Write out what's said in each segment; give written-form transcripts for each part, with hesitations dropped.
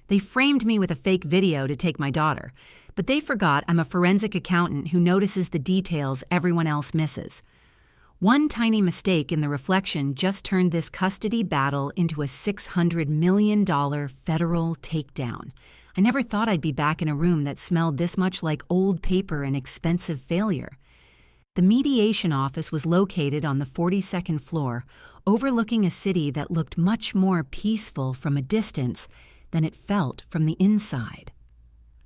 They framed me with a fake video to take my daughter, but they forgot I'm a forensic accountant who notices the details everyone else misses. One tiny mistake in the reflection just turned this custody battle into a $600 million federal takedown. I never thought I'd be back in a room that smelled this much like old paper and expensive failure. The mediation office was located on the 42nd floor, overlooking a city that looked much more peaceful from a distance than it felt from the inside.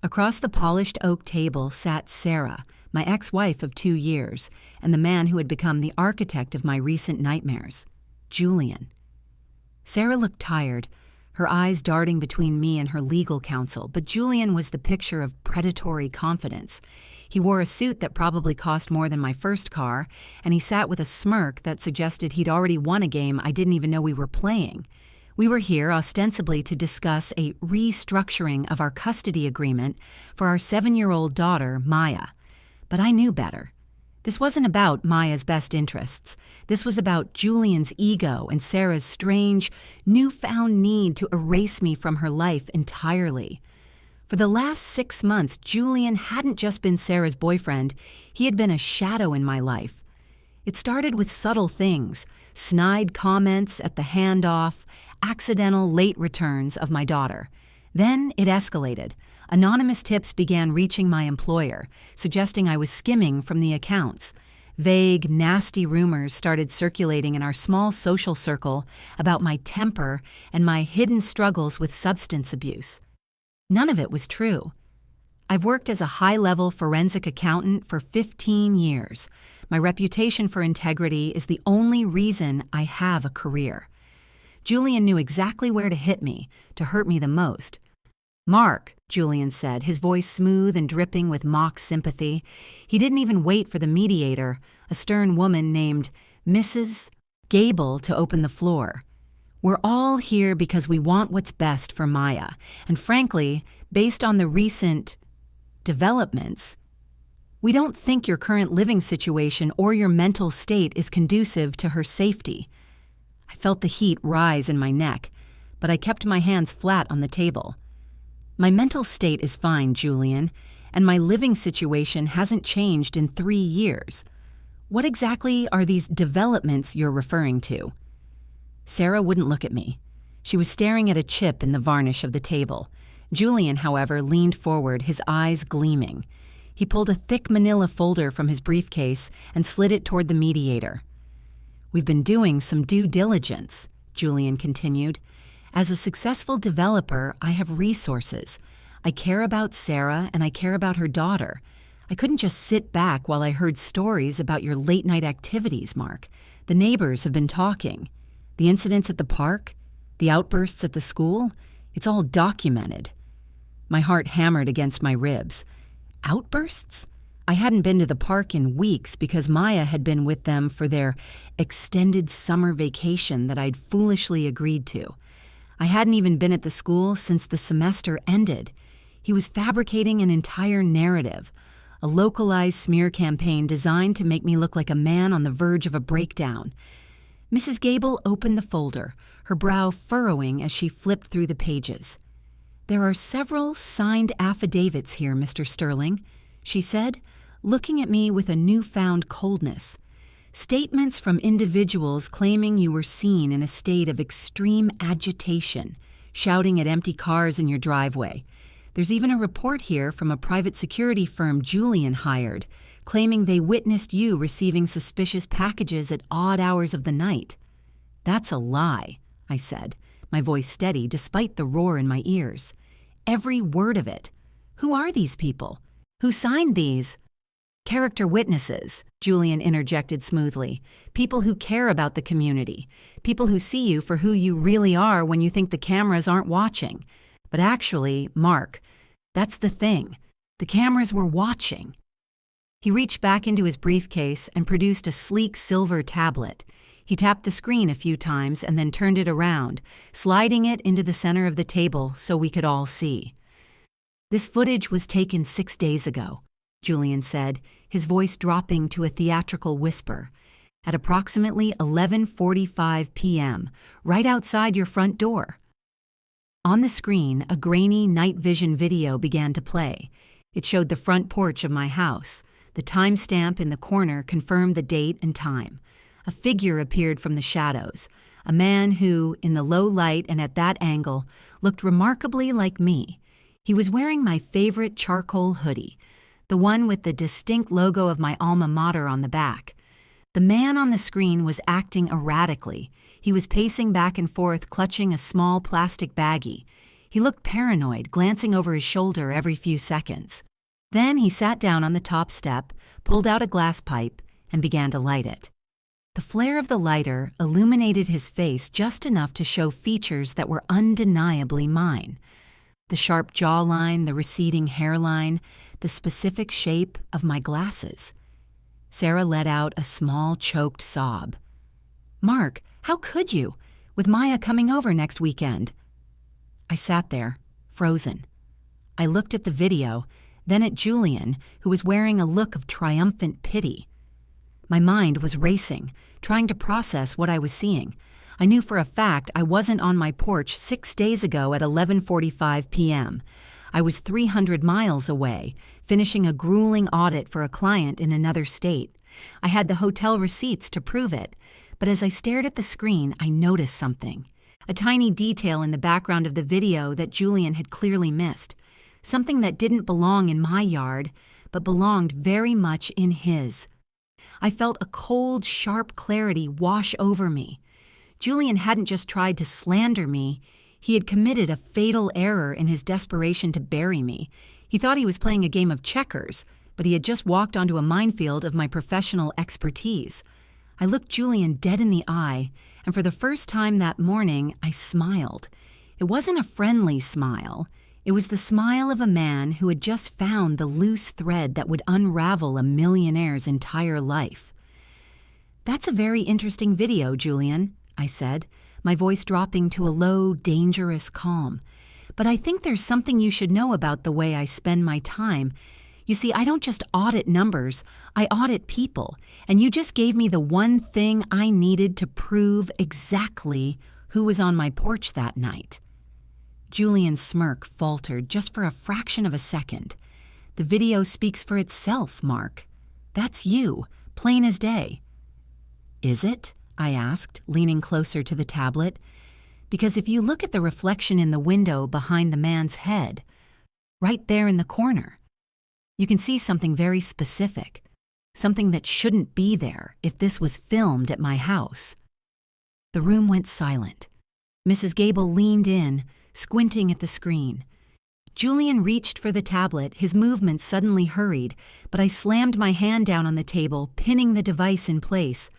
Across the polished oak table sat Sarah, my ex-wife of 2 years, and the man who had become the architect of my recent nightmares, Julian. Sarah looked tired, her eyes darting between me and her legal counsel, but Julian was the picture of predatory confidence. He wore a suit that probably cost more than my first car, and he sat with a smirk that suggested he'd already won a game I didn't even know we were playing. We were here ostensibly to discuss a restructuring of our custody agreement for our 7-year-old daughter, Maya. But I knew better. This wasn't about Maya's best interests. This was about Julian's ego and Sarah's strange, newfound need to erase me from her life entirely. For the last 6 months, Julian hadn't just been Sarah's boyfriend, he had been a shadow in my life. It started with subtle things, snide comments at the handoff, accidental late returns of my daughter. Then it escalated. Anonymous tips began reaching my employer, suggesting I was skimming from the accounts. Vague, nasty rumors started circulating in our small social circle about my temper and my hidden struggles with substance abuse. None of it was true. I've worked as a high-level forensic accountant for 15 years. My reputation for integrity is the only reason I have a career. Julian knew exactly where to hit me, to hurt me the most. "Mark," Julian said, his voice smooth and dripping with mock sympathy. He didn't even wait for the mediator, a stern woman named Mrs. Gable, to open the floor. "We're all here because we want what's best for Maya, and frankly, based on the recent developments, we don't think your current living situation or your mental state is conducive to her safety." I felt the heat rise in my neck, but I kept my hands flat on the table. "My mental state is fine, Julian, and my living situation hasn't changed in 3 years. What exactly are these developments you're referring to?" Sarah wouldn't look at me. She was staring at a chip in the varnish of the table. Julian, however, leaned forward, his eyes gleaming. He pulled a thick manila folder from his briefcase and slid it toward the mediator. "We've been doing some due diligence," Julian continued. "As a successful developer, I have resources. I care about Sarah and I care about her daughter. I couldn't just sit back while I heard stories about your late-night activities, Mark. The neighbors have been talking. The incidents at the park, the outbursts at the school, it's all documented." My heart hammered against my ribs. Outbursts? I hadn't been to the park in weeks because Maya had been with them for their extended summer vacation that I'd foolishly agreed to. I hadn't even been at the school since the semester ended. He was fabricating an entire narrative, a localized smear campaign designed to make me look like a man on the verge of a breakdown. Mrs. Gable opened the folder, her brow furrowing as she flipped through the pages. "There are several signed affidavits here, Mr. Sterling," she said, looking at me with a newfound coldness. "Statements from individuals claiming you were seen in a state of extreme agitation, shouting at empty cars in your driveway. There's even a report here from a private security firm Julian hired, claiming they witnessed you receiving suspicious packages at odd hours of the night." "That's a lie," I said, my voice steady despite the roar in my ears. "Every word of it. Who are these people? Who signed these?" "Character witnesses," Julian interjected smoothly. "People who care about the community. People who see you for who you really are when you think the cameras aren't watching. But actually, Mark, that's the thing. The cameras were watching." He reached back into his briefcase and produced a sleek silver tablet. He tapped the screen a few times and then turned it around, sliding it into the center of the table so we could all see. "This footage was taken 6 days ago," Julian said, his voice dropping to a theatrical whisper. "At approximately 11:45 p.m., right outside your front door." On the screen, a grainy night vision video began to play. It showed the front porch of my house. The timestamp in the corner confirmed the date and time. A figure appeared from the shadows, a man who, in the low light and at that angle, looked remarkably like me. He was wearing my favorite charcoal hoodie, the one with the distinct logo of my alma mater on the back. The man on the screen was acting erratically. He was pacing back and forth, clutching a small plastic baggie. He looked paranoid, glancing over his shoulder every few seconds. Then he sat down on the top step, pulled out a glass pipe, and began to light it. The flare of the lighter illuminated his face just enough to show features that were undeniably mine. The sharp jawline, the receding hairline, the specific shape of my glasses. Sarah let out a small, choked sob. "Mark, how could you? With Maya coming over next weekend." I sat there, frozen. I looked at the video, then at Julian, who was wearing a look of triumphant pity. My mind was racing, trying to process what I was seeing. I knew for a fact I wasn't on my porch 6 days ago at 11:45 p.m. I was 300 miles away, finishing a grueling audit for a client in another state. I had the hotel receipts to prove it, but as I stared at the screen, I noticed something. A tiny detail in the background of the video that Julian had clearly missed. Something that didn't belong in my yard, but belonged very much in his. I felt a cold, sharp clarity wash over me. Julian hadn't just tried to slander me, he had committed a fatal error in his desperation to bury me. He thought he was playing a game of checkers, but he had just walked onto a minefield of my professional expertise. I looked Julian dead in the eye, and for the first time that morning, I smiled. It wasn't a friendly smile. It was the smile of a man who had just found the loose thread that would unravel a millionaire's entire life. "That's a very interesting video, Julian," I said, my voice dropping to a low, dangerous calm. "But I think there's something you should know about the way I spend my time. You see, I don't just audit numbers, I audit people, and you just gave me the one thing I needed to prove exactly who was on my porch that night." Julian's smirk faltered just for a fraction of a second. "The video speaks for itself, Mark. That's you, plain as day." "Is it?" I asked, leaning closer to the tablet. "Because if you look at the reflection in the window behind the man's head, right there in the corner, you can see something very specific, something that shouldn't be there if this was filmed at my house." The room went silent. Mrs. Gable leaned in, squinting at the screen. Julian reached for the tablet, his movements suddenly hurried, but I slammed my hand down on the table, pinning the device in place.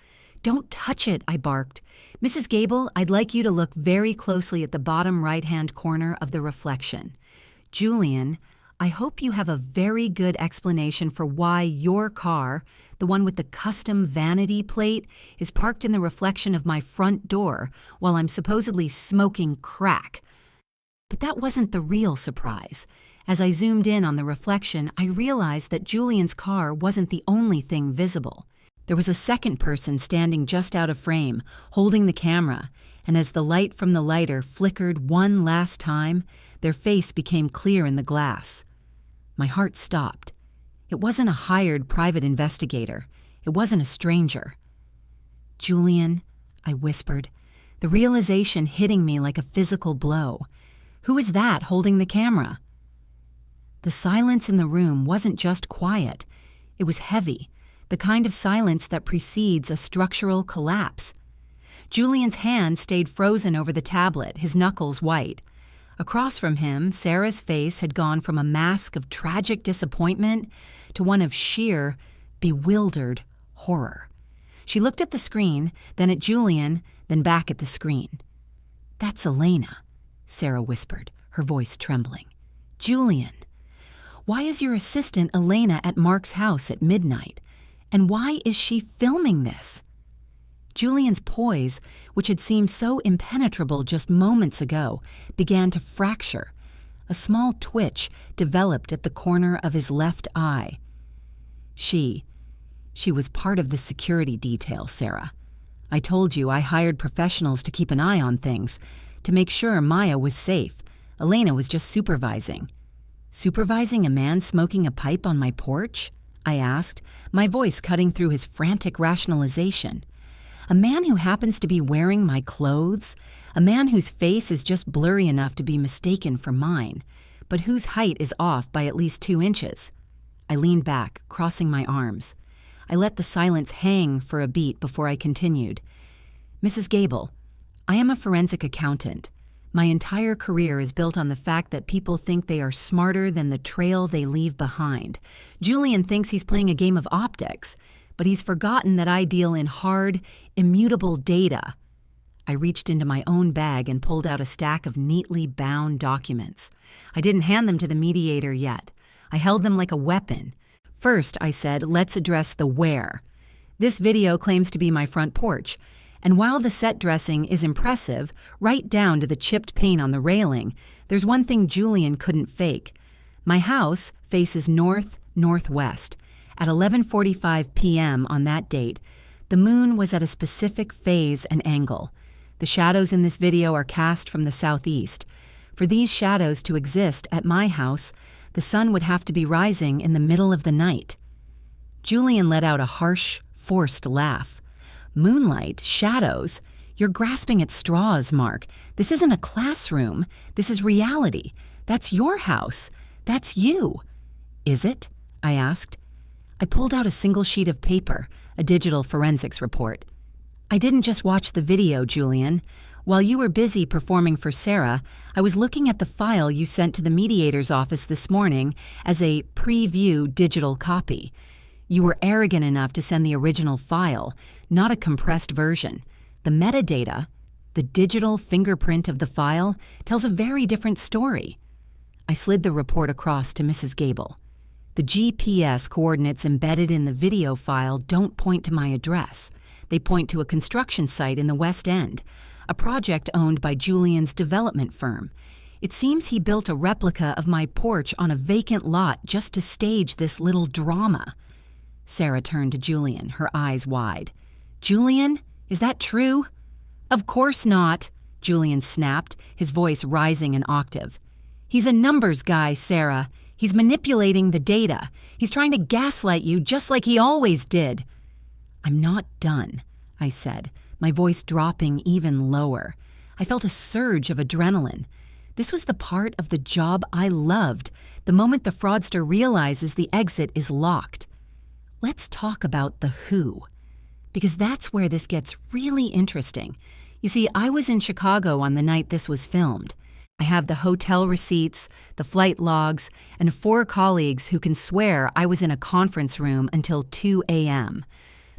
"Don't touch it," I barked. "Mrs. Gable, I'd like you to look very closely at the bottom right-hand corner of the reflection. Julian, I hope you have a very good explanation for why your car, the one with the custom vanity plate, is parked in the reflection of my front door while I'm supposedly smoking crack." But that wasn't the real surprise. As I zoomed in on the reflection, I realized that Julian's car wasn't the only thing visible. There was a second person standing just out of frame, holding the camera, and as the light from the lighter flickered one last time, their face became clear in the glass. My heart stopped. It wasn't a hired private investigator. It wasn't a stranger. "Julian," I whispered, the realization hitting me like a physical blow. "Who is that holding the camera?" The silence in the room wasn't just quiet. It was heavy, the kind of silence that precedes a structural collapse. Julian's hand stayed frozen over the tablet, his knuckles white. Across from him, Sarah's face had gone from a mask of tragic disappointment to one of sheer, bewildered horror. She looked at the screen, then at Julian, then back at the screen. "That's Elena," Sarah whispered, her voice trembling. "Julian, why is your assistant Elena at Mark's house at midnight? And why is she filming this?" Julian's poise, which had seemed so impenetrable just moments ago, began to fracture. A small twitch developed at the corner of his left eye. She was part of the security detail, Sarah. I told you I hired professionals to keep an eye on things, to make sure Maya was safe. Elena was just supervising. Supervising a man smoking a pipe on my porch? I asked, my voice cutting through his frantic rationalization. A man who happens to be wearing my clothes? A man whose face is just blurry enough to be mistaken for mine, but whose height is off by at least 2 inches. I leaned back, crossing my arms. I let the silence hang for a beat before I continued. Mrs. Gable, I am a forensic accountant. My entire career is built on the fact that people think they are smarter than the trail they leave behind. Julian thinks he's playing a game of optics, but he's forgotten that I deal in hard, immutable data. I reached into my own bag and pulled out a stack of neatly bound documents. I didn't hand them to the mediator yet. I held them like a weapon. First, I said, let's address the where. This video claims to be my front porch, and while the set dressing is impressive, right down to the chipped paint on the railing, there's one thing Julian couldn't fake. My house faces north-northwest. At 11:45 p.m. on that date, the moon was at a specific phase and angle. The shadows in this video are cast from the southeast. For these shadows to exist at my house, the sun would have to be rising in the middle of the night. Julian let out a harsh, forced laugh. Moonlight, shadows, you're grasping at straws, Mark. This isn't a classroom. This is reality. That's your house. That's you. Is it? I asked. I pulled out a single sheet of paper, a digital forensics report. I didn't just watch the video, Julian. While you were busy performing for Sarah, I was looking at the file you sent to the mediator's office this morning as a preview digital copy. You were arrogant enough to send the original file, not a compressed version. The metadata, the digital fingerprint of the file, tells a very different story. I slid the report across to Mrs. Gable. The GPS coordinates embedded in the video file don't point to my address. They point to a construction site in the West End, a project owned by Julian's development firm. It seems he built a replica of my porch on a vacant lot just to stage this little drama. Sarah turned to Julian, her eyes wide. Julian, is that true? Of course not, Julian snapped, his voice rising an octave. He's a numbers guy, Sarah. He's manipulating the data. He's trying to gaslight you just like he always did. I'm not done, I said, my voice dropping even lower. I felt a surge of adrenaline. This was the part of the job I loved, the moment the fraudster realizes the exit is locked. Let's talk about the who, because that's where this gets really interesting. You see, I was in Chicago on the night this was filmed. I have the hotel receipts, the flight logs, and 4 colleagues who can swear I was in a conference room until 2 a.m.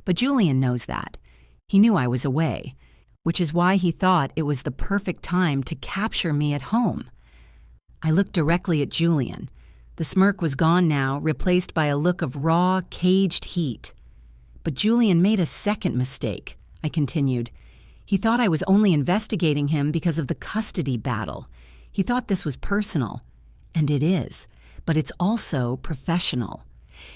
But Julian knows that. He knew I was away, which is why he thought it was the perfect time to capture me at home. I looked directly at Julian. The smirk was gone now, replaced by a look of raw, caged heat. But Julian made a second mistake, I continued. He thought I was only investigating him because of the custody battle. He thought this was personal, and it is, but it's also professional.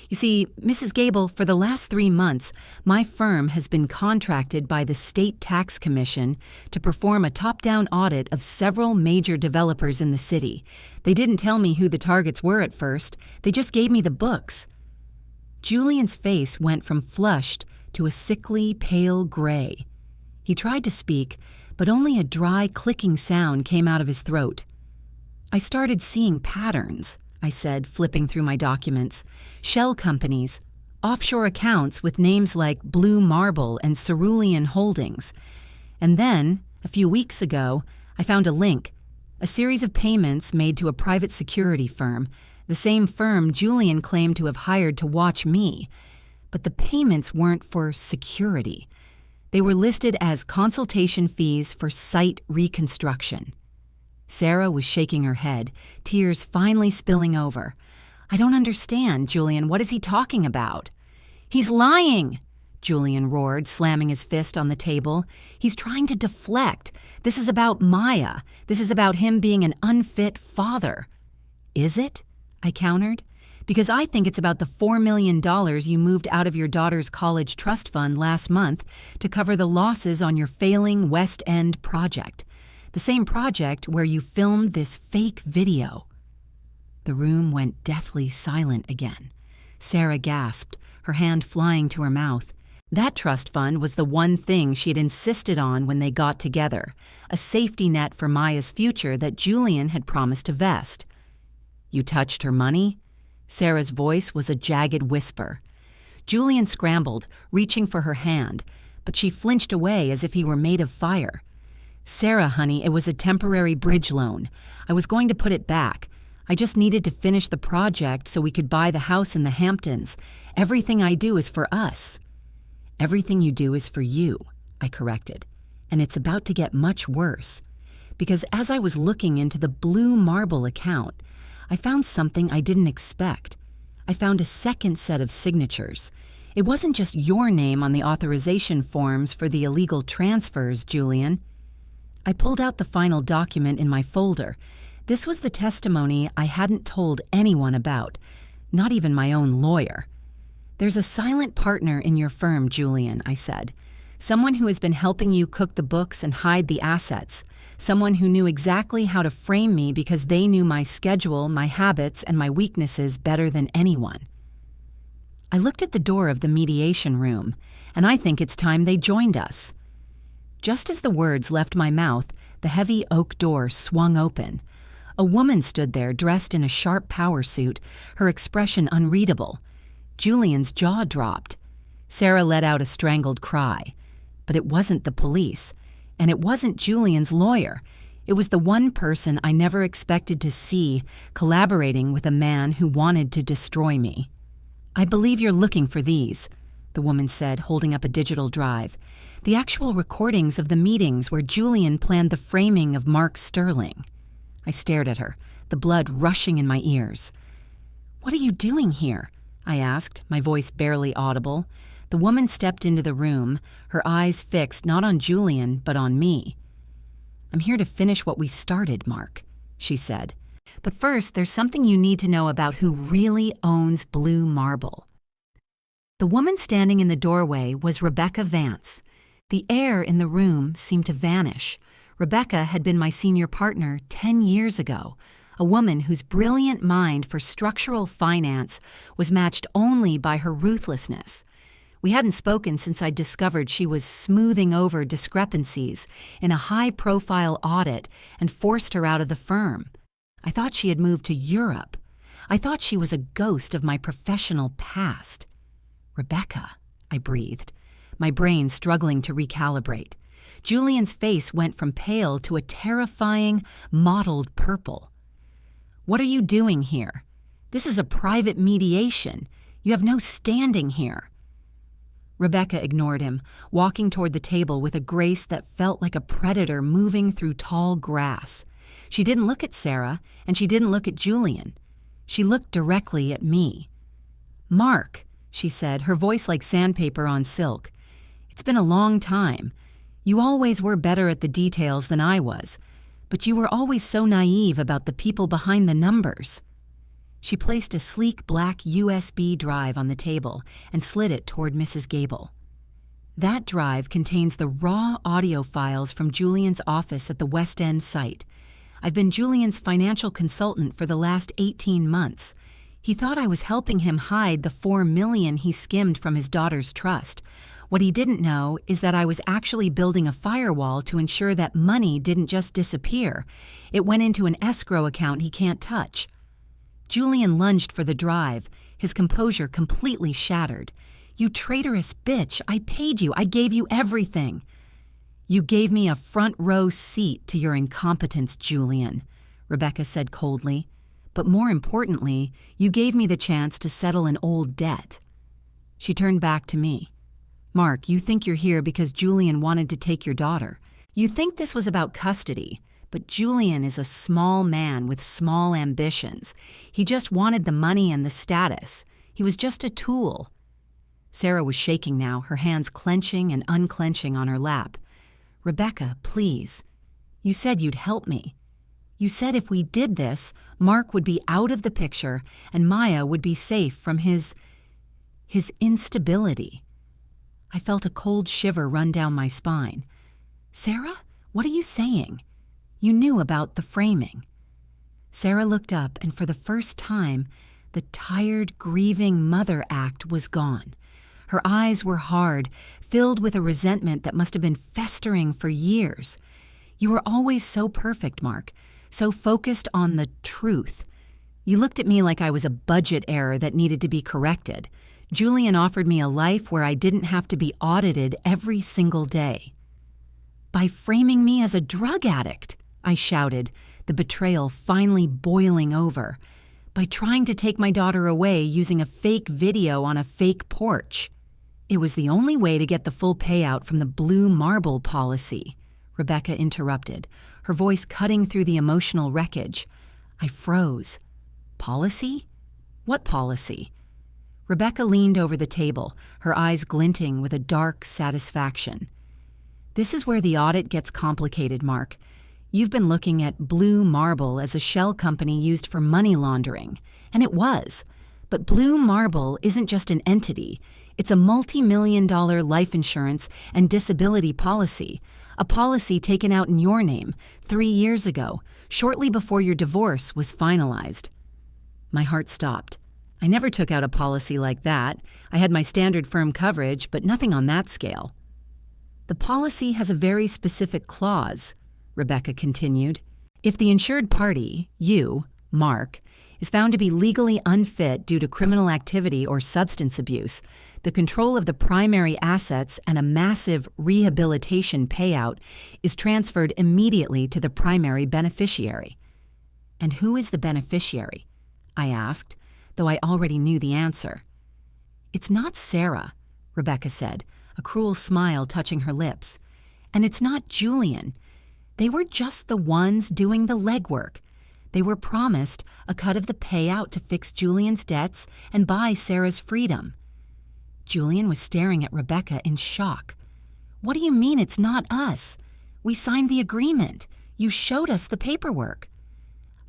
You see, Mrs. Gable, for the last 3 months, my firm has been contracted by the State Tax Commission to perform a top-down audit of several major developers in the city. They didn't tell me who the targets were at first. They just gave me the books. Julian's face went from flushed to a sickly, pale gray. He tried to speak, but only a dry, clicking sound came out of his throat. I started seeing patterns, I said, flipping through my documents. Shell companies, offshore accounts with names like Blue Marble and Cerulean Holdings. And then, a few weeks ago, I found a link, a series of payments made to a private security firm, the same firm Julian claimed to have hired to watch me. But the payments weren't for security. They were listed as consultation fees for site reconstruction. Sarah was shaking her head, tears finally spilling over. I don't understand, Julian. What is he talking about? He's lying, Julian roared, slamming his fist on the table. He's trying to deflect. This is about Maya. This is about him being an unfit father. Is it? I countered. Because I think it's about the $4 million you moved out of your daughter's college trust fund last month to cover the losses on your failing West End project. The same project where you filmed this fake video." The room went deathly silent again. Sarah gasped, her hand flying to her mouth. That trust fund was the one thing she'd insisted on when they got together, a safety net for Maya's future that Julian had promised to vest. "You touched her money?" Sarah's voice was a jagged whisper. Julian scrambled, reaching for her hand, but she flinched away as if he were made of fire. "Sarah, honey, it was a temporary bridge loan. I was going to put it back. I just needed to finish the project so we could buy the house in the Hamptons. Everything I do is for us." "Everything you do is for you," I corrected. "And it's about to get much worse. Because as I was looking into the Blue Marble account, I found something I didn't expect. I found a second set of signatures. It wasn't just your name on the authorization forms for the illegal transfers, Julian." I pulled out the final document in my folder. This was the testimony I hadn't told anyone about, not even my own lawyer. "There's a silent partner in your firm, Julian," I said. "Someone who has been helping you cook the books and hide the assets. Someone who knew exactly how to frame me because they knew my schedule, my habits, and my weaknesses better than anyone." I looked at the door of the mediation room, and I think it's time they joined us. Just as the words left my mouth, the heavy oak door swung open. A woman stood there dressed in a sharp power suit, her expression unreadable. Julian's jaw dropped. Sarah let out a strangled cry. But it wasn't the police, and it wasn't Julian's lawyer. It was the one person I never expected to see collaborating with a man who wanted to destroy me. "I believe you're looking for these," the woman said, holding up a digital drive. "The actual recordings of the meetings where Julian planned the framing of Mark Sterling." I stared at her, the blood rushing in my ears. "What are you doing here?" I asked, my voice barely audible. The woman stepped into the room, her eyes fixed not on Julian, but on me. "I'm here to finish what we started, Mark," she said. "But first, there's something you need to know about who really owns Blue Marble." The woman standing in the doorway was Rebecca Vance. The air in the room seemed to vanish. Rebecca had been my senior partner 10 years ago, a woman whose brilliant mind for structural finance was matched only by her ruthlessness. We hadn't spoken since I'd discovered she was smoothing over discrepancies in a high-profile audit and forced her out of the firm. I thought she had moved to Europe. I thought she was a ghost of my professional past. "Rebecca," I breathed, my brain struggling to recalibrate. Julian's face went from pale to a terrifying, mottled purple. "What are you doing here? This is a private mediation. You have no standing here." Rebecca ignored him, walking toward the table with a grace that felt like a predator moving through tall grass. She didn't look at Sarah, and she didn't look at Julian. She looked directly at me. "Mark," she said, her voice like sandpaper on silk. "It's been a long time. You always were better at the details than I was, but you were always so naive about the people behind the numbers." She placed a sleek black USB drive on the table and slid it toward Mrs. Gable. "That drive contains the raw audio files from Julian's office at the West End site. I've been Julian's financial consultant for the last 18 months. He thought I was helping him hide the $4 million he skimmed from his daughter's trust. What he didn't know is that I was actually building a firewall to ensure that money didn't just disappear. It went into an escrow account he can't touch." Julian lunged for the drive, his composure completely shattered. "You traitorous bitch, I paid you, I gave you everything." "You gave me a front row seat to your incompetence, Julian," Rebecca said coldly. "But more importantly, you gave me the chance to settle an old debt." She turned back to me. "Mark, you think you're here because Julian wanted to take your daughter. You think this was about custody. But Julian is a small man with small ambitions. He just wanted the money and the status. He was just a tool." Sarah was shaking now, her hands clenching and unclenching on her lap. "Rebecca, please. You said you'd help me. You said if we did this, Mark would be out of the picture and Maya would be safe from his instability." I felt a cold shiver run down my spine. "Sarah, what are you saying?" You knew about the framing." Sarah looked up, and for the first time, the tired, grieving mother act was gone. Her eyes were hard, filled with a resentment that must have been festering for years. "You were always so perfect, Mark, so focused on the truth. You looked at me like I was a budget error that needed to be corrected. Julian offered me a life where I didn't have to be audited every single day." "By framing me as a drug addict," I shouted, the betrayal finally boiling over. "By trying to take my daughter away using a fake video on a fake porch." "It was the only way to get the full payout from the Blue Marble policy," Rebecca interrupted, her voice cutting through the emotional wreckage. I froze. "Policy? What policy?" Rebecca leaned over the table, her eyes glinting with a dark satisfaction. "This is where the audit gets complicated, Mark. You've been looking at Blue Marble as a shell company used for money laundering, and it was. But Blue Marble isn't just an entity. It's a multi-million-dollar life insurance and disability policy, a policy taken out in your name 3 years ago, shortly before your divorce was finalized." My heart stopped. I never took out a policy like that. I had my standard firm coverage, but nothing on that scale. "The policy has a very specific clause," Rebecca continued. "If the insured party, you, Mark, is found to be legally unfit due to criminal activity or substance abuse, the control of the primary assets and a massive rehabilitation payout is transferred immediately to the primary beneficiary." "And who is the beneficiary?" I asked, though I already knew the answer. "It's not Sarah," Rebecca said, a cruel smile touching her lips. "And it's not Julian. They were just the ones doing the legwork. They were promised a cut of the payout to fix Julian's debts and buy Sarah's freedom." Julian was staring at Rebecca in shock. "What do you mean it's not us? We signed the agreement. You showed us the paperwork."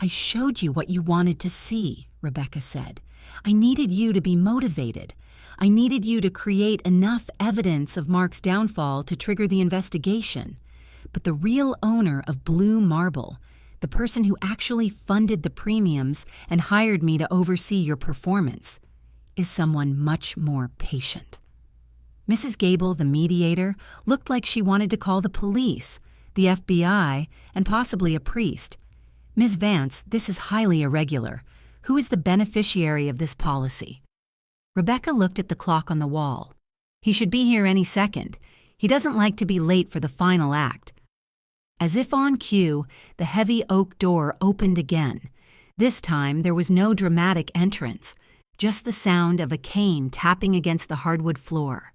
"I showed you what you wanted to see," Rebecca said. "I needed you to be motivated. I needed you to create enough evidence of Mark's downfall to trigger the investigation. But the real owner of Blue Marble, the person who actually funded the premiums and hired me to oversee your performance, is someone much more patient." Mrs. Gable, the mediator, looked like she wanted to call the police, the FBI, and possibly a priest. "Ms. Vance, this is highly irregular. Who is the beneficiary of this policy?" Rebecca looked at the clock on the wall. "He should be here any second. He doesn't like to be late for the final act." As if on cue, the heavy oak door opened again. This time, there was no dramatic entrance, just the sound of a cane tapping against the hardwood floor.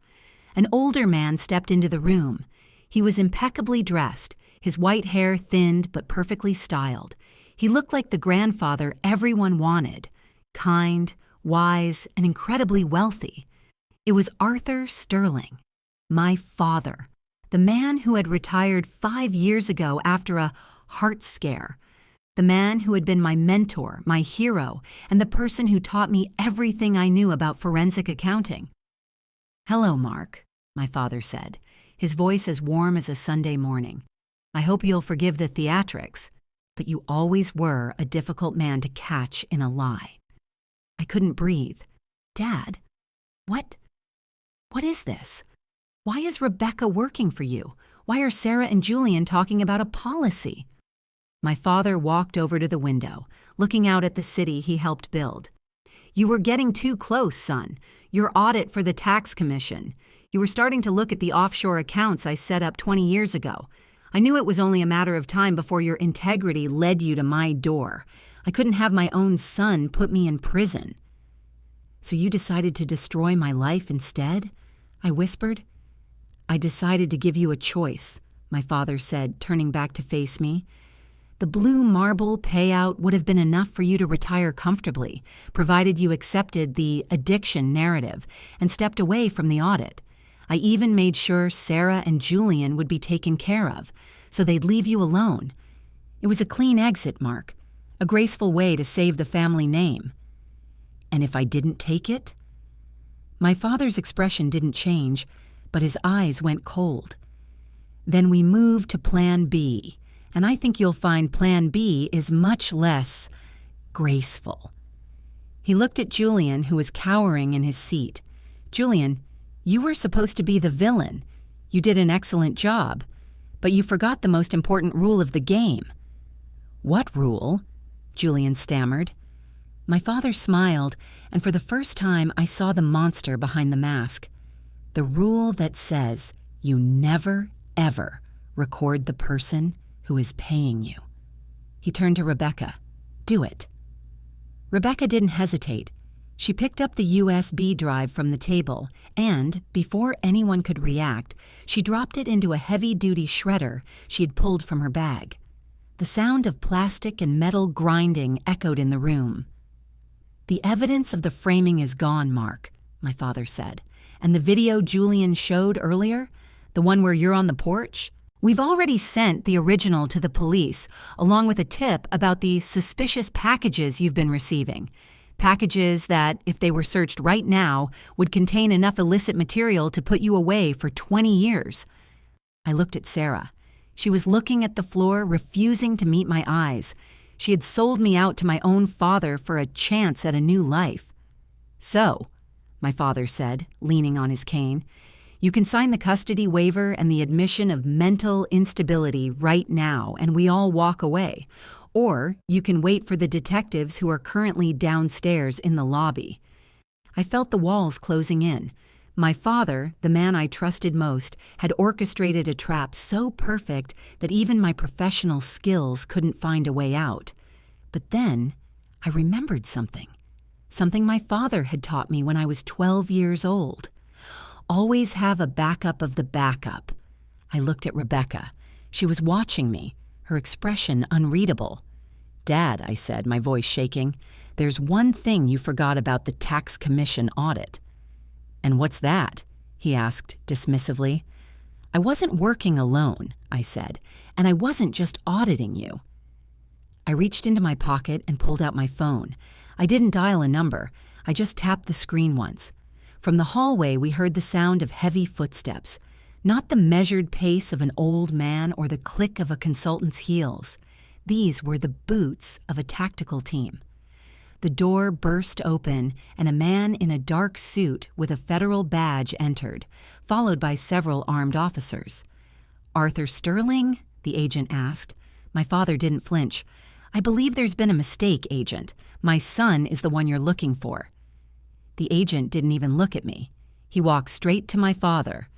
An older man stepped into the room. He was impeccably dressed, his white hair thinned but perfectly styled. He looked like the grandfather everyone wanted, kind, wise, and incredibly wealthy. It was Arthur Sterling, my father, the man who had retired 5 years ago after a heart scare, the man who had been my mentor, my hero, and the person who taught me everything I knew about forensic accounting. "Hello, Mark," my father said, his voice as warm as a Sunday morning. "I hope you'll forgive the theatrics, but you always were a difficult man to catch in a lie." I couldn't breathe. "Dad, what is this? Why is Rebecca working for you? Why are Sarah and Julian talking about a policy?" My father walked over to the window, looking out at the city he helped build. "You were getting too close, son. Your audit for the tax commission. You were starting to look at the offshore accounts I set up 20 years ago. I knew it was only a matter of time before your integrity led you to my door. I couldn't have my own son put me in prison." "So you decided to destroy my life instead?" I whispered. "I decided to give you a choice," my father said, turning back to face me. "The Blue Marble payout would have been enough for you to retire comfortably, provided you accepted the addiction narrative and stepped away from the audit. I even made sure Sarah and Julian would be taken care of, so they'd leave you alone. It was a clean exit, Mark, a graceful way to save the family name." "And if I didn't take it?" My father's expression didn't change, but his eyes went cold. "Then we moved to Plan B, and I think you'll find Plan B is much less graceful." He looked at Julian, who was cowering in his seat. "Julian, you were supposed to be the villain. You did an excellent job, but you forgot the most important rule of the game." "What rule?" Julian stammered. My father smiled, and for the first time I saw the monster behind the mask. "The rule that says you never, ever record the person who is paying you." He turned to Rebecca. "Do it." Rebecca didn't hesitate. She picked up the USB drive from the table and, before anyone could react, she dropped it into a heavy-duty shredder she had pulled from her bag. The sound of plastic and metal grinding echoed in the room. "The evidence of the framing is gone, Mark," my father said. "And the video Julian showed earlier, the one where you're on the porch, we've already sent the original to the police, along with a tip about the suspicious packages you've been receiving. Packages that, if they were searched right now, would contain enough illicit material to put you away for 20 years. I looked at Sarah. She was looking at the floor, refusing to meet my eyes. She had sold me out to my own father for a chance at a new life. "So," my father said, leaning on his cane, "you can sign the custody waiver and the admission of mental instability right now, and we all walk away. Or you can wait for the detectives who are currently downstairs in the lobby." I felt the walls closing in. My father, the man I trusted most, had orchestrated a trap so perfect that even my professional skills couldn't find a way out. But then I remembered something. Something my father had taught me when I was 12 years old. Always have a backup of the backup. I looked at Rebecca. She was watching me, her expression unreadable. "Dad," I said, my voice shaking, "there's one thing you forgot about the tax commission audit." "And what's that?" he asked dismissively. "I wasn't working alone," I said, "and I wasn't just auditing you." I reached into my pocket and pulled out my phone. I didn't dial a number. I just tapped the screen once. From the hallway, we heard the sound of heavy footsteps, not the measured pace of an old man or the click of a consultant's heels. These were the boots of a tactical team. The door burst open, and a man in a dark suit with a federal badge entered, followed by several armed officers. "Arthur Sterling?" the agent asked. My father didn't flinch. "I believe there's been a mistake, Agent. My son is the one you're looking for." The agent didn't even look at me. He walked straight to my father.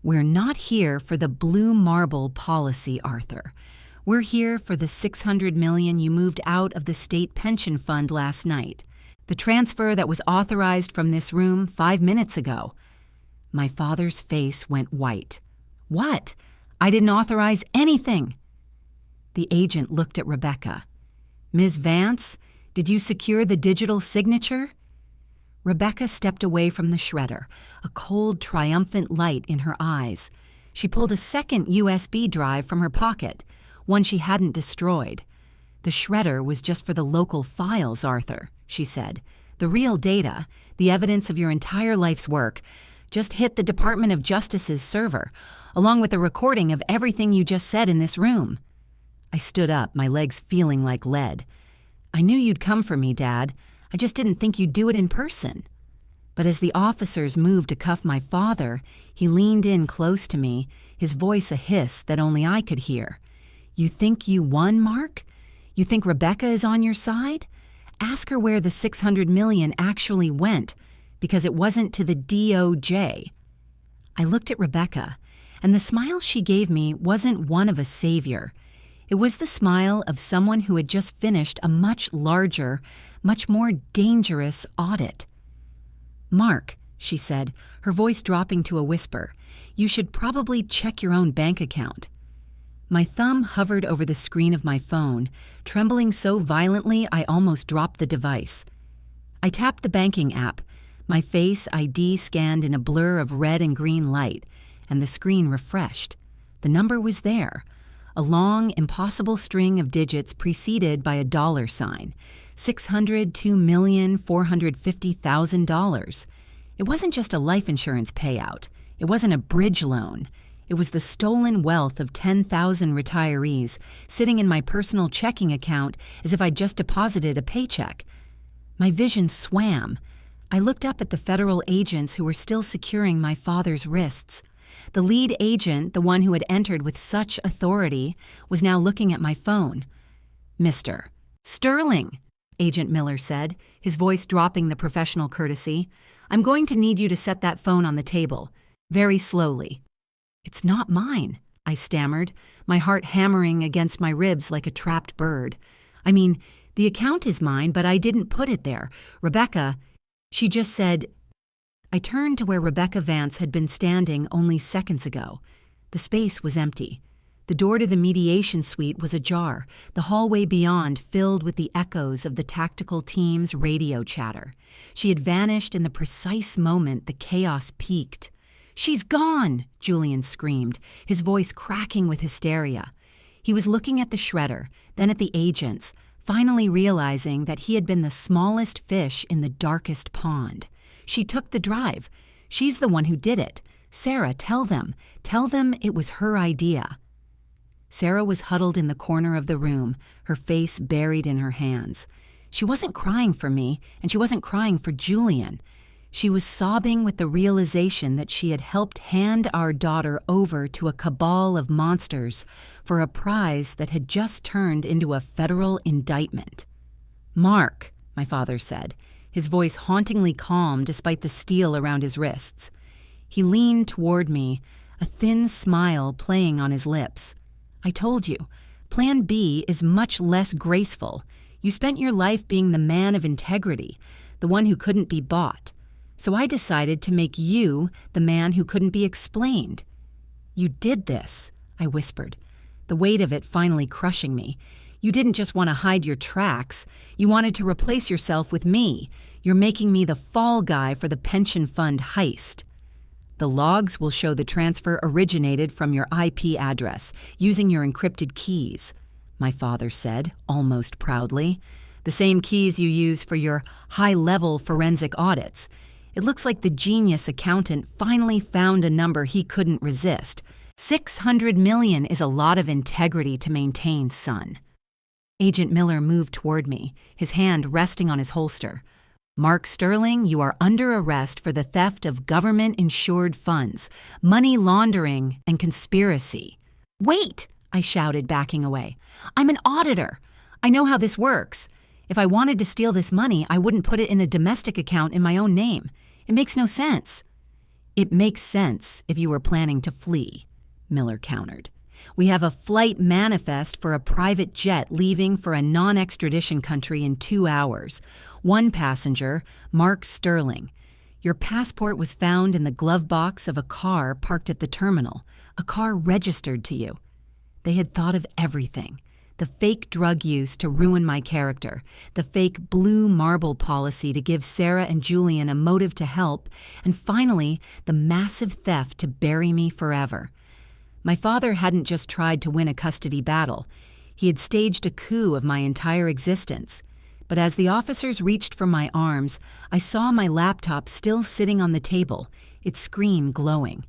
"We're not here for the blue marble policy, Arthur. We're here for the $600 million you moved out of the state pension fund last night. The transfer that was authorized from this room 5 minutes ago." My father's face went white. "What? I didn't authorize anything." The agent looked at Rebecca. "Ms. Vance, did you secure the digital signature?" Rebecca stepped away from the shredder, a cold, triumphant light in her eyes. She pulled a second USB drive from her pocket, one she hadn't destroyed. "The shredder was just for the local files, Arthur," she said. "The real data, the evidence of your entire life's work, just hit the Department of Justice's server, along with the recording of everything you just said in this room." I stood up, my legs feeling like lead. "I knew you'd come for me, Dad. I just didn't think you'd do it in person." But as the officers moved to cuff my father, he leaned in close to me, his voice a hiss that only I could hear. "You think you won, Mark? You think Rebecca is on your side? Ask her where the $600 million actually went, because it wasn't to the DOJ." I looked at Rebecca, and the smile she gave me wasn't one of a savior. It was the smile of someone who had just finished a much larger, much more dangerous audit. "Mark," she said, her voice dropping to a whisper, "you should probably check your own bank account." My thumb hovered over the screen of my phone, trembling so violently I almost dropped the device. I tapped the banking app, my Face ID scanned in a blur of red and green light, and the screen refreshed. The number was there. A long, impossible string of digits preceded by a dollar sign. $602,450,000. It wasn't just a life insurance payout. It wasn't a bridge loan. It was the stolen wealth of 10,000 retirees sitting in my personal checking account as if I'd just deposited a paycheck. My vision swam. I looked up at the federal agents who were still securing my father's wrists. The lead agent, the one who had entered with such authority, was now looking at my phone. "Mr. Sterling," Agent Miller said, his voice dropping the professional courtesy, "I'm going to need you to set that phone on the table. Very slowly." "It's not mine," I stammered, my heart hammering against my ribs like a trapped bird. "I mean, the account is mine, but I didn't put it there. Rebecca," she just said. I turned to where Rebecca Vance had been standing only seconds ago. The space was empty. The door to the mediation suite was ajar, the hallway beyond filled with the echoes of the tactical team's radio chatter. She had vanished in the precise moment the chaos peaked. "She's gone!" Julian screamed, his voice cracking with hysteria. He was looking at the shredder, then at the agents, finally realizing that he had been the smallest fish in the darkest pond. "She took the drive. She's the one who did it. Sarah, tell them. Tell them it was her idea." Sarah was huddled in the corner of the room, her face buried in her hands. She wasn't crying for me, and she wasn't crying for Julian. She was sobbing with the realization that she had helped hand our daughter over to a cabal of monsters for a prize that had just turned into a federal indictment. "Mark," my father said, his voice hauntingly calm despite the steel around his wrists. He leaned toward me, a thin smile playing on his lips. "I told you, Plan B is much less graceful. You spent your life being the man of integrity, the one who couldn't be bought. So I decided to make you the man who couldn't be explained." "You did this," I whispered, the weight of it finally crushing me. "You didn't just want to hide your tracks. You wanted to replace yourself with me. You're making me the fall guy for the pension fund heist." "The logs will show the transfer originated from your IP address, using your encrypted keys," my father said, almost proudly. "The same keys you use for your high-level forensic audits. It looks like the genius accountant finally found a number he couldn't resist. 600 million is a lot of integrity to maintain, son." Agent Miller moved toward me, his hand resting on his holster. "Mark Sterling, you are under arrest for the theft of government-insured funds, money laundering, and conspiracy." "Wait!" I shouted, backing away. "I'm an auditor. I know how this works. If I wanted to steal this money, I wouldn't put it in a domestic account in my own name. It makes no sense." "It makes sense if you were planning to flee," Miller countered. "We have a flight manifest for a private jet leaving for a non-extradition country in 2 hours. One passenger, Mark Sterling. Your passport was found in the glove box of a car parked at the terminal, a car registered to you." They had thought of everything. The fake drug use to ruin my character, the fake blue marble policy to give Sarah and Julian a motive to help, and finally, the massive theft to bury me forever. My father hadn't just tried to win a custody battle. He had staged a coup of my entire existence. But as the officers reached for my arms, I saw my laptop still sitting on the table, its screen glowing.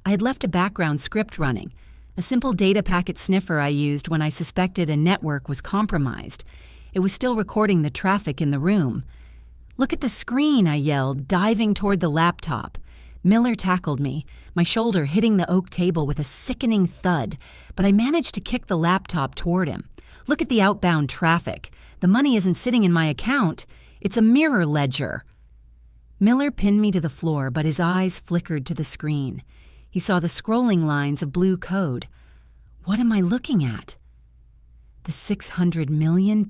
I had left a background script running, a simple data packet sniffer I used when I suspected a network was compromised. It was still recording the traffic in the room. "Look at the screen," I yelled, diving toward the laptop. Miller tackled me, my shoulder hitting the oak table with a sickening thud, but I managed to kick the laptop toward him. "Look at the outbound traffic. The money isn't sitting in my account. It's a mirror ledger." Miller pinned me to the floor, but his eyes flickered to the screen. He saw the scrolling lines of blue code. "What am I looking at?" "The $600 million,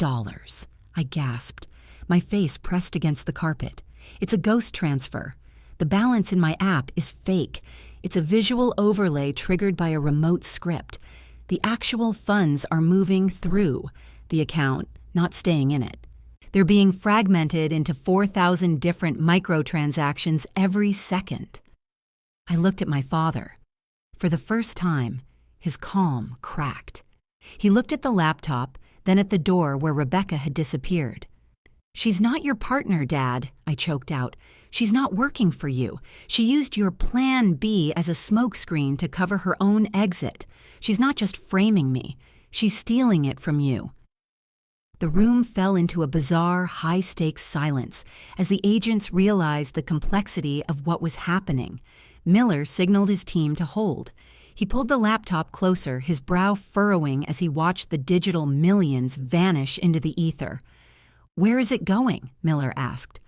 I gasped, my face pressed against the carpet. "It's a ghost transfer. The balance in my app is fake. It's a visual overlay triggered by a remote script. The actual funds are moving through the account, not staying in it. They're being fragmented into 4,000 different microtransactions every second." I looked at my father. For the first time, his calm cracked. He looked at the laptop, then at the door where Rebecca had disappeared. "She's not your partner, Dad," I choked out. "She's not working for you. She used your Plan B as a smokescreen to cover her own exit. She's not just framing me. She's stealing it from you." The room fell into a bizarre, high-stakes silence as the agents realized the complexity of what was happening. Miller signaled his team to hold. He pulled the laptop closer, his brow furrowing as he watched the digital millions vanish into the ether. "Where is it going?" Miller asked.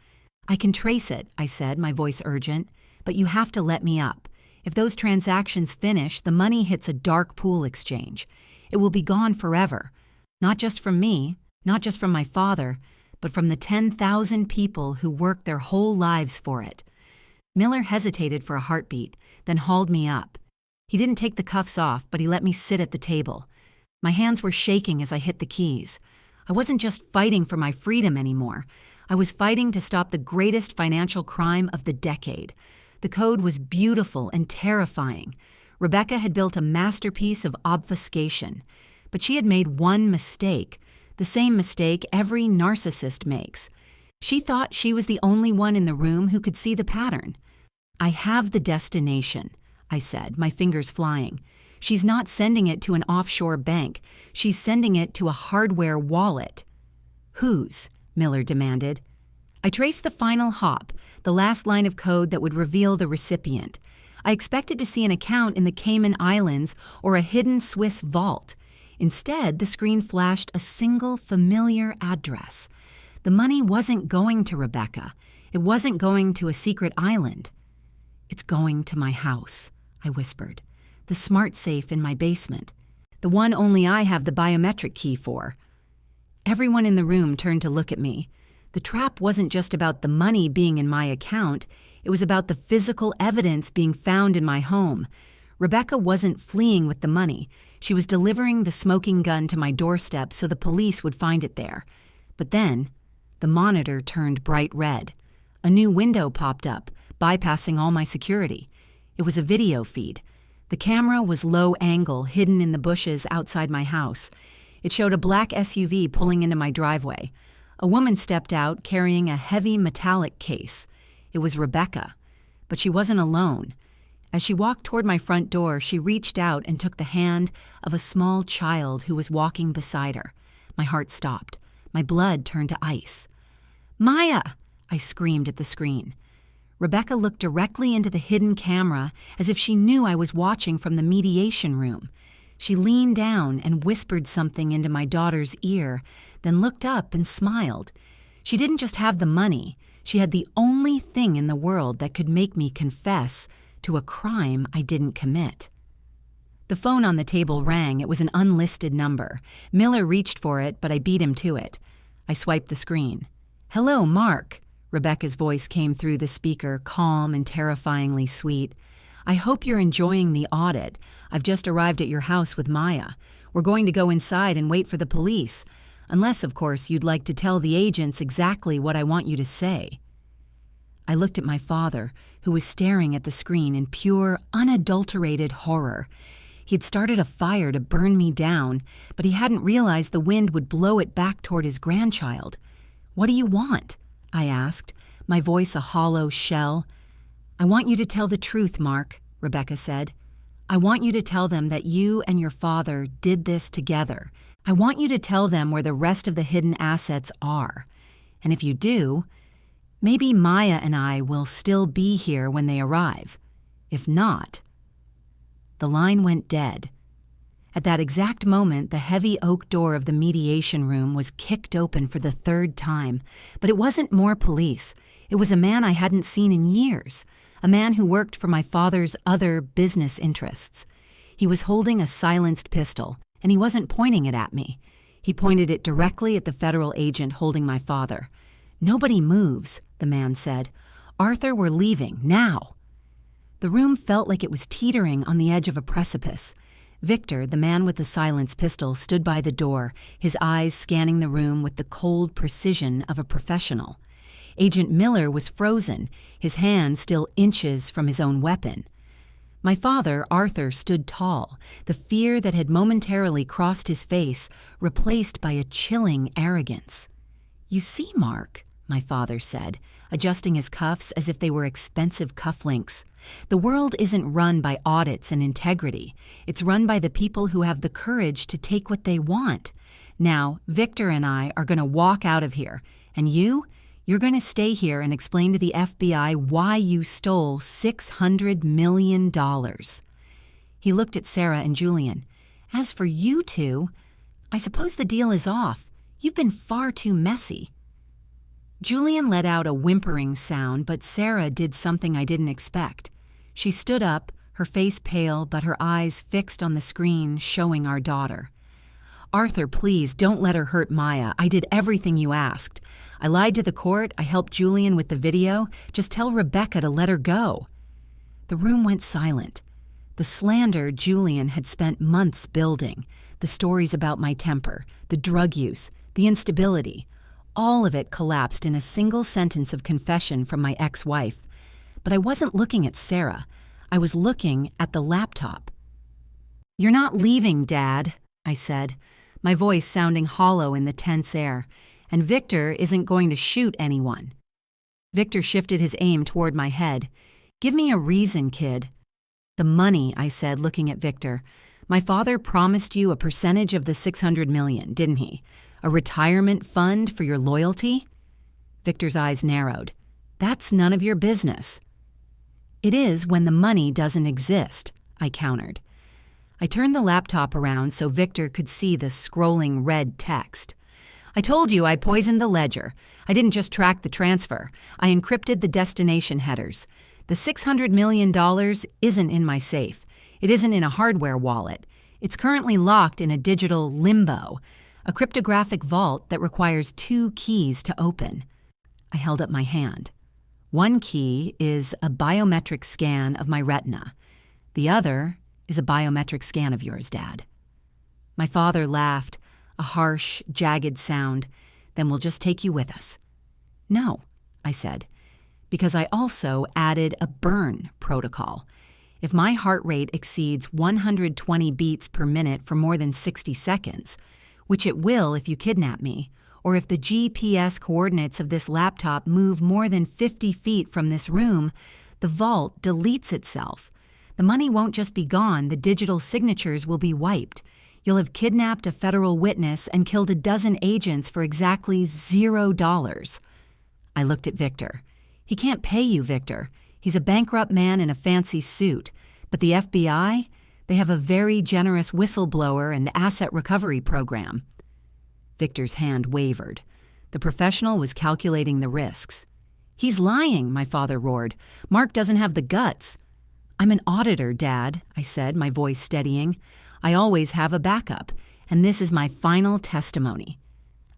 "I can trace it," I said, my voice urgent, "but you have to let me up. If those transactions finish, the money hits a dark pool exchange. It will be gone forever. Not just from me, not just from my father, but from the 10,000 people who worked their whole lives for it." Miller hesitated for a heartbeat, then hauled me up. He didn't take the cuffs off, but he let me sit at the table. My hands were shaking as I hit the keys. I wasn't just fighting for my freedom anymore. I was fighting to stop the greatest financial crime of the decade. The code was beautiful and terrifying. Rebecca had built a masterpiece of obfuscation. But she had made one mistake, the same mistake every narcissist makes. She thought she was the only one in the room who could see the pattern. "I have the destination," I said, my fingers flying. "She's not sending it to an offshore bank. She's sending it to a hardware wallet." "Whose?" Miller demanded. I traced the final hop, the last line of code that would reveal the recipient. I expected to see an account in the Cayman Islands or a hidden Swiss vault. Instead, the screen flashed a single familiar address. The money wasn't going to Rebecca. It wasn't going to a secret island. "It's going to my house," I whispered. "The smart safe in my basement. The one only I have the biometric key for." Everyone in the room turned to look at me. The trap wasn't just about the money being in my account. It was about the physical evidence being found in my home. Rebecca wasn't fleeing with the money. She was delivering the smoking gun to my doorstep so the police would find it there. But then, the monitor turned bright red. A new window popped up, bypassing all my security. It was a video feed. The camera was low angle, hidden in the bushes outside my house. It showed a black SUV pulling into my driveway. A woman stepped out carrying a heavy metallic case. It was Rebecca. But she wasn't alone. As she walked toward my front door, she reached out and took the hand of a small child who was walking beside her. My heart stopped. My blood turned to ice. "Maya!" I screamed at the screen. Rebecca looked directly into the hidden camera as if she knew I was watching from the mediation room. She leaned down and whispered something into my daughter's ear, then looked up and smiled. She didn't just have the money. She had the only thing in the world that could make me confess to a crime I didn't commit. The phone on the table rang. It was an unlisted number. Miller reached for it, but I beat him to it. I swiped the screen. "Hello, Mark." Rebecca's voice came through the speaker, calm and terrifyingly sweet. "I hope you're enjoying the audit. I've just arrived at your house with Maya. We're going to go inside and wait for the police. Unless, of course, you'd like to tell the agents exactly what I want you to say." I looked at my father, who was staring at the screen in pure, unadulterated horror. He had started a fire to burn me down, but he hadn't realized the wind would blow it back toward his grandchild. "What do you want?" I asked, my voice a hollow shell. "I want you to tell the truth, Mark," Rebecca said. "I want you to tell them that you and your father did this together. I want you to tell them where the rest of the hidden assets are. And if you do, maybe Maya and I will still be here when they arrive. If not..." The line went dead. At that exact moment, the heavy oak door of the mediation room was kicked open for the third time. But it wasn't more police. It was a man I hadn't seen in years, a man who worked for my father's other business interests. He was holding a silenced pistol, and he wasn't pointing it at me. He pointed it directly at the federal agent holding my father. "Nobody moves," the man said. "Arthur, we're leaving, now." The room felt like it was teetering on the edge of a precipice. Victor, the man with the silenced pistol, stood by the door, his eyes scanning the room with the cold precision of a professional. Agent Miller was frozen, his hand still inches from his own weapon. My father, Arthur, stood tall, the fear that had momentarily crossed his face replaced by a chilling arrogance. "You see, Mark," my father said, adjusting his cuffs as if they were expensive cufflinks. "The world isn't run by audits and integrity. It's run by the people who have the courage to take what they want. Now, Victor and I are going to walk out of here, and you're going to stay here and explain to the FBI why you stole $600 million. He looked at Sarah and Julian. "As for you two, I suppose the deal is off. You've been far too messy." Julian let out a whimpering sound, but Sarah did something I didn't expect. She stood up, her face pale but her eyes fixed on the screen showing our daughter. "Arthur, please, don't let her hurt Maya. I did everything you asked. I lied to the court, I helped Julian with the video. Just tell Rebecca to let her go." The room went silent. The slander Julian had spent months building, the stories about my temper, the drug use, the instability, all of it collapsed in a single sentence of confession from my ex-wife. But I wasn't looking at Sarah. I was looking at the laptop. "You're not leaving, Dad," I said, my voice sounding hollow in the tense air, "and Victor isn't going to shoot anyone." Victor shifted his aim toward my head. "Give me a reason, kid." "The money," I said, looking at Victor. "My father promised you a percentage of the $600 million, didn't he? A retirement fund for your loyalty?" Victor's eyes narrowed. "That's none of your business." "It is when the money doesn't exist," I countered. I turned the laptop around so Victor could see the scrolling red text. "I told you I poisoned the ledger. I didn't just track the transfer. I encrypted the destination headers. The $600 million isn't in my safe. It isn't in a hardware wallet. It's currently locked in a digital limbo, a cryptographic vault that requires 2 keys to open." I held up my hand. "One key is a biometric scan of my retina. The other is a biometric scan of yours, Dad." My father laughed, a harsh, jagged sound. "Then we'll just take you with us." "No," I said, "because I also added a burn protocol. If my heart rate exceeds 120 beats per minute for more than 60 seconds, which it will if you kidnap me, or if the GPS coordinates of this laptop move more than 50 feet from this room, the vault deletes itself. The money won't just be gone, the digital signatures will be wiped. You'll have kidnapped a federal witness and killed a dozen agents for exactly $0. I looked at Victor. "He can't pay you, Victor. He's a bankrupt man in a fancy suit. But the FBI? They have a very generous whistleblower and asset recovery program." Victor's hand wavered. The professional was calculating the risks. "He's lying," my father roared. "Mark doesn't have the guts." "I'm an auditor, Dad," I said, my voice steadying. "I always have a backup, and this is my final testimony."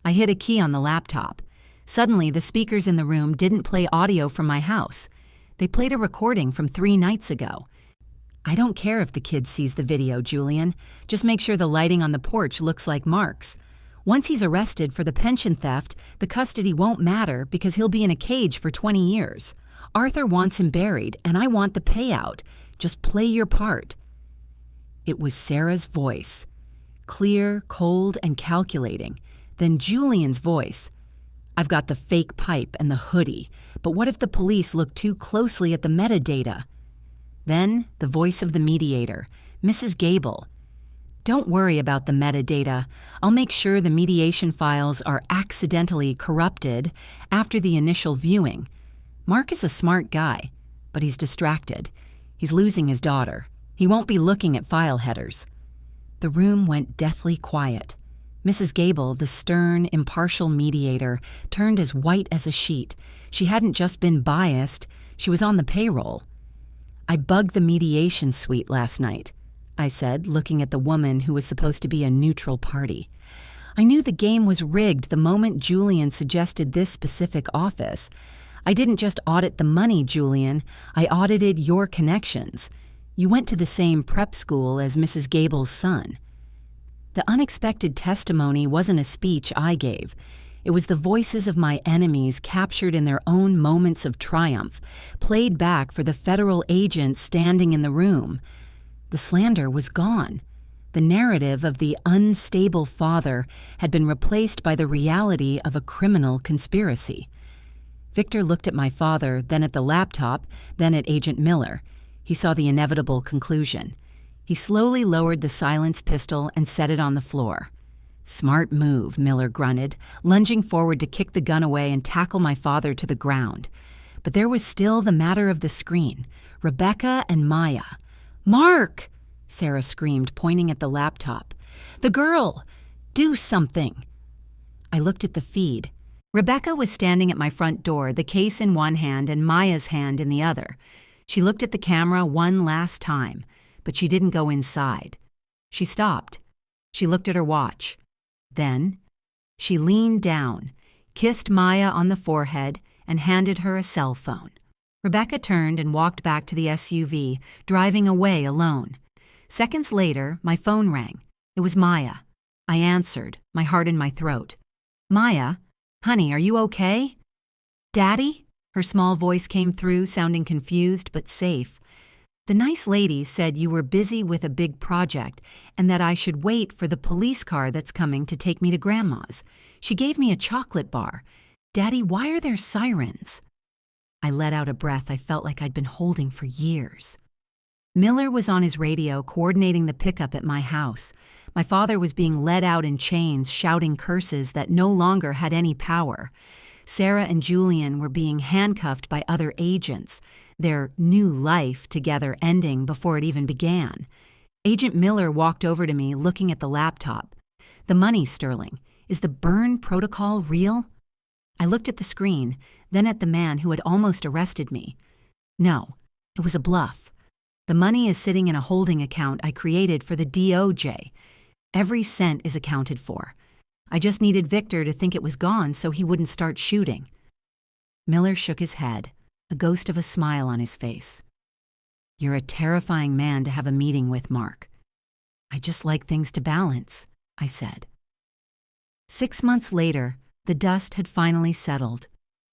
I hit a key on the laptop. Suddenly, the speakers in the room didn't play audio from my house. They played a recording from 3 nights ago. "I don't care if the kid sees the video, Julian. Just make sure the lighting on the porch looks like Mark's. Once he's arrested for the pension theft, the custody won't matter because he'll be in a cage for 20 years. Arthur wants him buried, and I want the payout. Just play your part." It was Sarah's voice. Clear, cold, and calculating. Then Julian's voice. "I've got the fake pipe and the hoodie, but what if the police look too closely at the metadata?" Then the voice of the mediator, Mrs. Gable. "Don't worry about the metadata. I'll make sure the mediation files are accidentally corrupted after the initial viewing. Mark is a smart guy, but he's distracted. He's losing his daughter. He won't be looking at file headers." The room went deathly quiet. Mrs. Gable, the stern, impartial mediator, turned as white as a sheet. She hadn't just been biased, she was on the payroll. "I bugged the mediation suite last night," I said, looking at the woman who was supposed to be a neutral party. "I knew the game was rigged the moment Julian suggested this specific office. I didn't just audit the money, Julian. I audited your connections. You went to the same prep school as Mrs. Gable's son." The unexpected testimony wasn't a speech I gave. It was the voices of my enemies captured in their own moments of triumph, played back for the federal agent standing in the room. The slander was gone. The narrative of the unstable father had been replaced by the reality of a criminal conspiracy. Victor looked at my father, then at the laptop, then at Agent Miller. He saw the inevitable conclusion. He slowly lowered the silenced pistol and set it on the floor. "Smart move," Miller grunted, lunging forward to kick the gun away and tackle my father to the ground. But there was still the matter of the screen, Rebecca and Maya. "Mark!" Sarah screamed, pointing at the laptop. "The girl! Do something!" I looked at the feed. Rebecca was standing at my front door, the case in one hand and Maya's hand in the other. She looked at the camera one last time, but she didn't go inside. She stopped. She looked at her watch. Then, she leaned down, kissed Maya on the forehead, and handed her a cell phone. Rebecca turned and walked back to the SUV, driving away alone. Seconds later, my phone rang. It was Maya. I answered, my heart in my throat. "Maya, honey, are you okay?" "Daddy?" Her small voice came through, sounding confused but safe. "The nice lady said you were busy with a big project and that I should wait for the police car that's coming to take me to Grandma's. She gave me a chocolate bar. Daddy, why are there sirens?" I let out a breath I felt like I'd been holding for years. Miller was on his radio coordinating the pickup at my house. My father was being led out in chains, shouting curses that no longer had any power. Sarah and Julian were being handcuffed by other agents, their new life together ending before it even began. Agent Miller walked over to me, looking at the laptop. "The money, Sterling. Is the burn protocol real?" I looked at the screen, then at the man who had almost arrested me. No, it was a bluff. The money is sitting in a holding account I created for the DOJ. Every cent is accounted for. I just needed Victor to think it was gone so he wouldn't start shooting. Miller shook his head, a ghost of a smile on his face. "You're a terrifying man to have a meeting with, Mark." "I just like things to balance," I said. 6 months later, the dust had finally settled.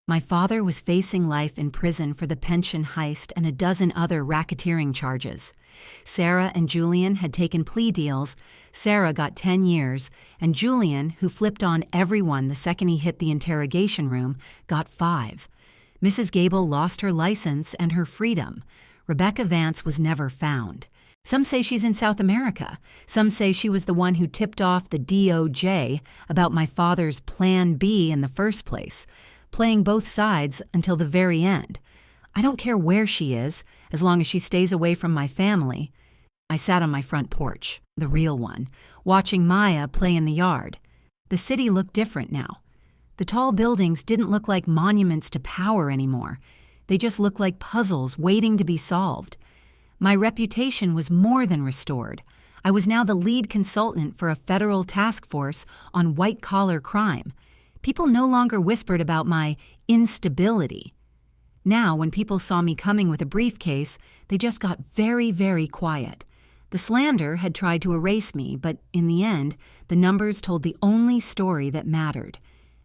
My father was facing life in prison for the pension heist and a dozen other racketeering charges. Sarah and Julian had taken plea deals. Sarah got 10 years, and Julian, who flipped on everyone the second he hit the interrogation room, got 5. Mrs. Gable lost her license and her freedom. Rebecca Vance was never found. Some say she's in South America. Some say she was the one who tipped off the DOJ about my father's Plan B in the first place, playing both sides until the very end. I don't care where she is, as long as she stays away from my family. I sat on my front porch, the real one, watching Maya play in the yard. The city looked different now. The tall buildings didn't look like monuments to power anymore. They just looked like puzzles waiting to be solved. My reputation was more than restored. I was now the lead consultant for a federal task force on white-collar crime. People no longer whispered about my instability. Now, when people saw me coming with a briefcase, they just got very, very quiet. The Slander had tried to erase me, but in the end, the numbers told the only story that mattered.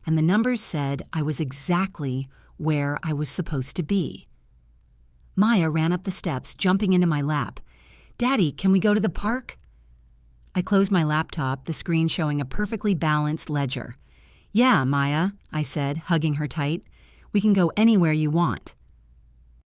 And the numbers said I was exactly where I was supposed to be. Maya ran up the steps, jumping into my lap. "Daddy, can we go to the park?" I closed my laptop, the screen showing a perfectly balanced ledger. "Yeah, Maya," I said, hugging her tight. "We can go anywhere you want."